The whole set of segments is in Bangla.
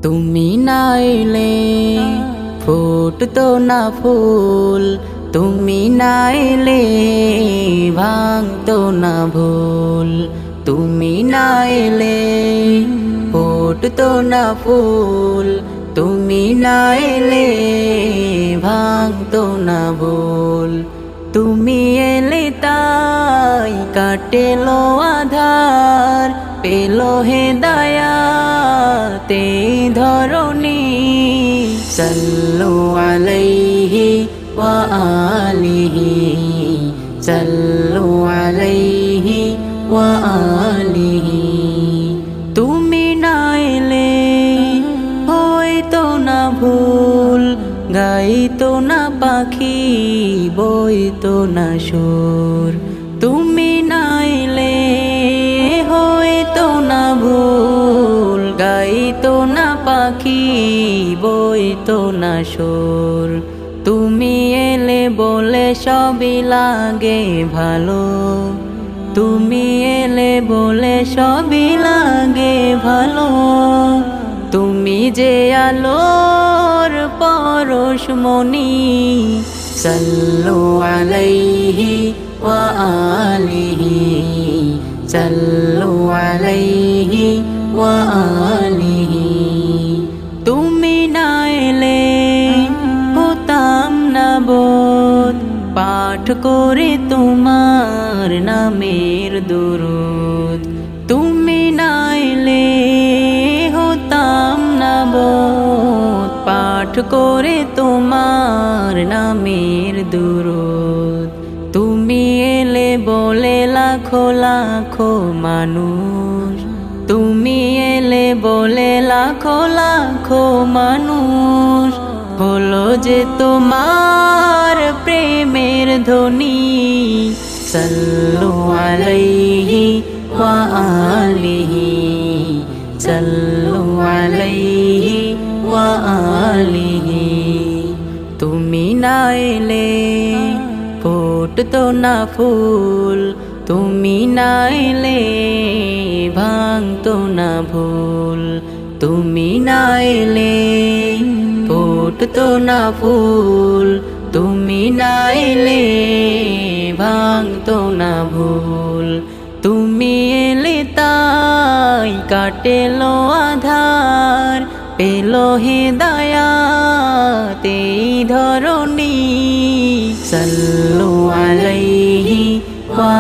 তুমি না এলে ফুটতো না ফুল, তুমি না এলে ভাঙতো না ভুল। তুমি না এলে ফুটতো না ফুল, তুমি না এলে ভাঙতো না ভুল। তুমি এলে তাই কাটেলো আধার, পেলো হেদায়াত এই ধরণী। সাল্লু আলাইহি ওয়া আলিহি, সাল্লু আলাইহি ওয়া আলিহি। তুমি না এলে হইতো না ভুল, গাইতো না পাখি, বইতো না সুর। তুমি না এলে হইতো না ভুল, গাইতো না পাখি, বইতো না সুর। তুমি এলে বলে সবই লাগে ভালো, তুমি এলে বলে সবই লাগে ভালো। তুমি যে আলোর পরশমণি, সাল্লু আলাইহি ওয়া আলিহি, সাল্লু আলাইহি ওয়া আলিহি। তুমি না এলে হতাম না বোধ, পাঠ করে তোমার নামের দুরূদ। তুমি না এলে হতাম না বোধ, পাঠ করে তোমার নামের দুরূদ। তুমি এলে বলে লাখো লাখো মানুষ, তুমি এলে বলে লাখো লাখো মানুষ। হলো যে তোমার প্রেমের ধ্বনি, সাল্লু আলাইহি ওয়া আলিহি, সাল্লু আলাইহি ওয়া আলিহি। তুমি না এলে ফুটতো না ফুল, তুমি না এলে ভাঙতো না ভুল। তুমি না এলে ফুটতো না ফুল, তুমি না এলে ভাঙতো না ভুল। তুমি এলে তাই কাটেলো আধার, পেলো হেদায়াত এই ধরণী। সাল্লু আলাইহি ওয়া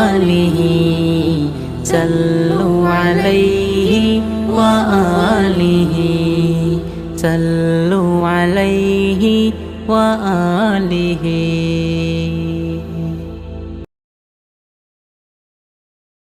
আলিহি, সাল্লু আলাইহি ওয়া আলিহি, সাল্লু আলাইহি ওয়া আলিহি।